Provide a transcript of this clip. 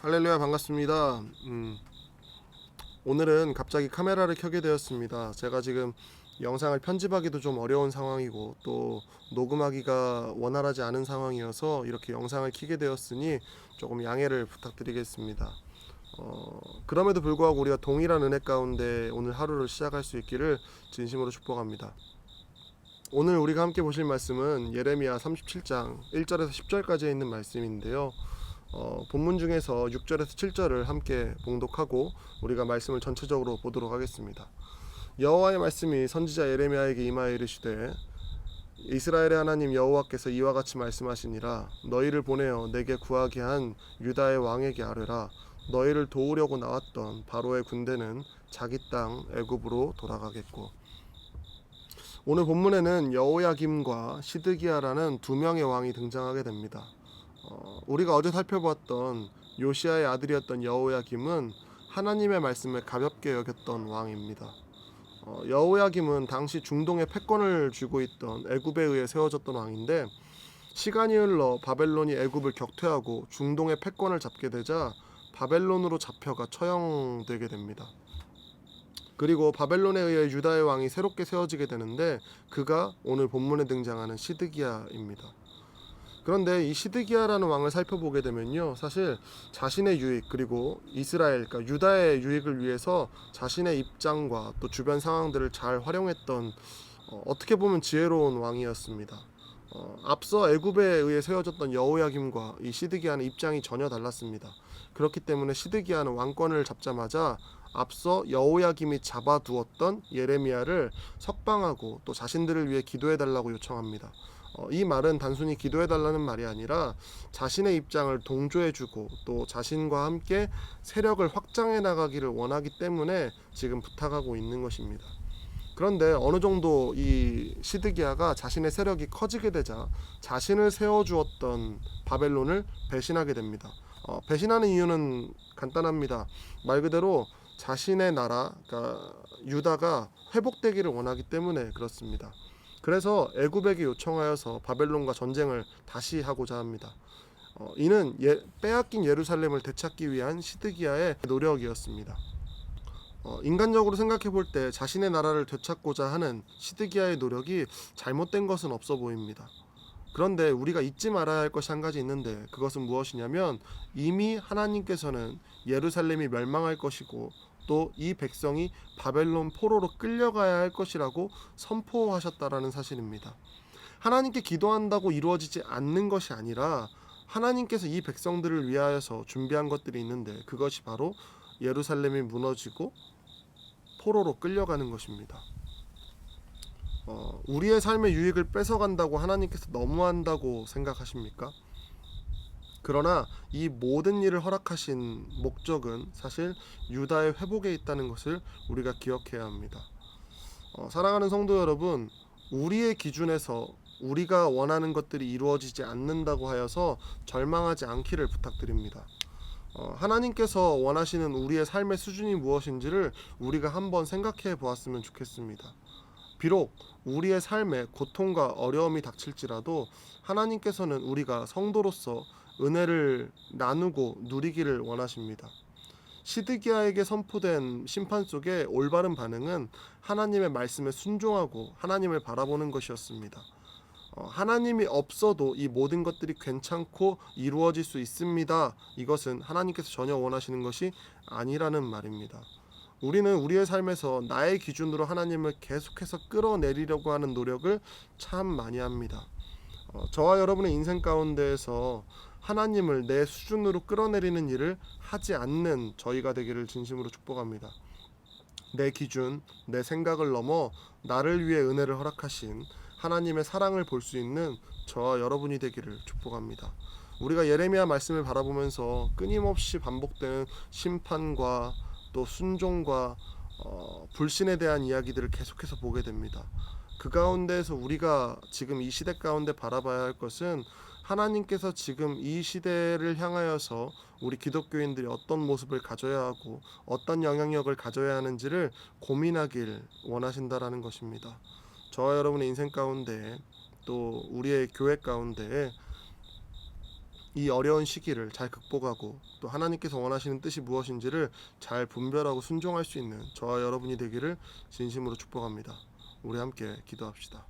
할렐루야, 반갑습니다. 오늘은 갑자기 카메라를 켜게 되었습니다. 제가 지금 영상을 편집하기도 좀 어려운 상황이고 또 녹음하기가 원활하지 않은 상황이어서 이렇게 영상을 켜게 되었으니 조금 양해를 부탁드리겠습니다. 그럼에도 불구하고 우리가 동일한 은혜 가운데 오늘 하루를 시작할 수 있기를 진심으로 축복합니다. 오늘 우리가 함께 보실 말씀은 예레미야 37장 1절에서 10절까지에 있는 말씀인데요. 본문 중에서 6절에서 7절을 함께 봉독하고 우리가 말씀을 전체적으로 보도록 하겠습니다. 여호와의 말씀이 선지자 예레미야에게 임하여 이르시되 이스라엘의 하나님 여호와께서 이와 같이 말씀하시니라. 너희를 보내어 내게 구하게 한 유다의 왕에게 아뢰라. 너희를 도우려고 나왔던 바로의 군대는 자기 땅 애굽으로 돌아가겠고. 오늘 본문에는 여호야김과 시드기야라는 두 명의 왕이 등장하게 됩니다. 우리가 어제 살펴보았던 요시야의 아들이었던 여호야김은 하나님의 말씀을 가볍게 여겼던 왕입니다. 여호야김은 당시 중동의 패권을 쥐고 있던 애굽에 의해 세워졌던 왕인데 시간이 흘러 바벨론이 애굽을 격퇴하고 중동의 패권을 잡게 되자 바벨론으로 잡혀가 처형되게 됩니다. 그리고 바벨론에 의해 유다의 왕이 새롭게 세워지게 되는데 그가 오늘 본문에 등장하는 시드기야입니다. 그런데 이 시드기야라는 왕을 살펴보게 되면요, 사실 자신의 유익 그리고 이스라엘, 그러니까 유다의 유익을 위해서 자신의 입장과 또 주변 상황들을 잘 활용했던 어떻게 보면 지혜로운 왕이었습니다. 앞서 애굽에 의해 세워졌던 여호야김과 이 시드기야는 입장이 전혀 달랐습니다. 그렇기 때문에 시드기야는 왕권을 잡자마자 앞서 여호야김이 잡아두었던 예레미야를 석방하고 또 자신들을 위해 기도해달라고 요청합니다. 이 말은 단순히 기도해달라는 말이 아니라 자신의 입장을 동조해주고 또 자신과 함께 세력을 확장해 나가기를 원하기 때문에 지금 부탁하고 있는 것입니다. 그런데 어느 정도 이 시드기야가 자신의 세력이 커지게 되자 자신을 세워주었던 바벨론을 배신하게 됩니다. 배신하는 이유는 간단합니다. 말 그대로 자신의 나라, 그러니까 유다가 회복되기를 원하기 때문에 그렇습니다. 그래서 애굽에게 요청하여서 바벨론과 전쟁을 다시 하고자 합니다. 이는 빼앗긴 예루살렘을 되찾기 위한 시드기야의 노력이었습니다. 인간적으로 생각해 볼 때 자신의 나라를 되찾고자 하는 시드기야의 노력이 잘못된 것은 없어 보입니다. 그런데 우리가 잊지 말아야 할 것이 한 가지 있는데 그것은 무엇이냐면 이미 하나님께서는 예루살렘이 멸망할 것이고 또 이 백성이 바벨론 포로로 끌려가야 할 것이라고 선포하셨다라는 사실입니다. 하나님께 기도한다고 이루어지지 않는 것이 아니라 하나님께서 이 백성들을 위하여서 준비한 것들이 있는데 그것이 바로 예루살렘이 무너지고 포로로 끌려가는 것입니다. 우리의 삶의 유익을 뺏어간다고 하나님께서 너무한다고 생각하십니까? 그러나 이 모든 일을 허락하신 목적은 사실 유다의 회복에 있다는 것을 우리가 기억해야 합니다. 사랑하는 성도 여러분, 우리의 기준에서 우리가 원하는 것들이 이루어지지 않는다고 하여서 절망하지 않기를 부탁드립니다. 하나님께서 원하시는 우리의 삶의 수준이 무엇인지를 우리가 한번 생각해 보았으면 좋겠습니다. 비록 우리의 삶에 고통과 어려움이 닥칠지라도 하나님께서는 우리가 성도로서 은혜를 나누고 누리기를 원하십니다. 시드기야에게 선포된 심판 속에 올바른 반응은 하나님의 말씀에 순종하고 하나님을 바라보는 것이었습니다. 하나님이 없어도 이 모든 것들이 괜찮고 이루어질 수 있습니다. 이것은 하나님께서 전혀 원하시는 것이 아니라는 말입니다. 우리는 우리의 삶에서 나의 기준으로 하나님을 계속해서 끌어내리려고 하는 노력을 참 많이 합니다. 저와 여러분의 인생 가운데에서 하나님을 내 수준으로 끌어내리는 일을 하지 않는 저희가 되기를 진심으로 축복합니다. 내 기준, 내 생각을 넘어 나를 위해 은혜를 허락하신 하나님의 사랑을 볼 수 있는 저와 여러분이 되기를 축복합니다. 우리가 예레미야 말씀을 바라보면서 끊임없이 반복되는 심판과 또 순종과 불신에 대한 이야기들을 계속해서 보게 됩니다. 그 가운데에서 우리가 지금 이 시대 가운데 바라봐야 할 것은 하나님께서 지금 이 시대를 향하여서 우리 기독교인들이 어떤 모습을 가져야 하고 어떤 영향력을 가져야 하는지를 고민하길 원하신다라는 것입니다. 저와 여러분의 인생 가운데 또 우리의 교회 가운데 이 어려운 시기를 잘 극복하고 또 하나님께서 원하시는 뜻이 무엇인지를 잘 분별하고 순종할 수 있는 저와 여러분이 되기를 진심으로 축복합니다. 우리 함께 기도합시다.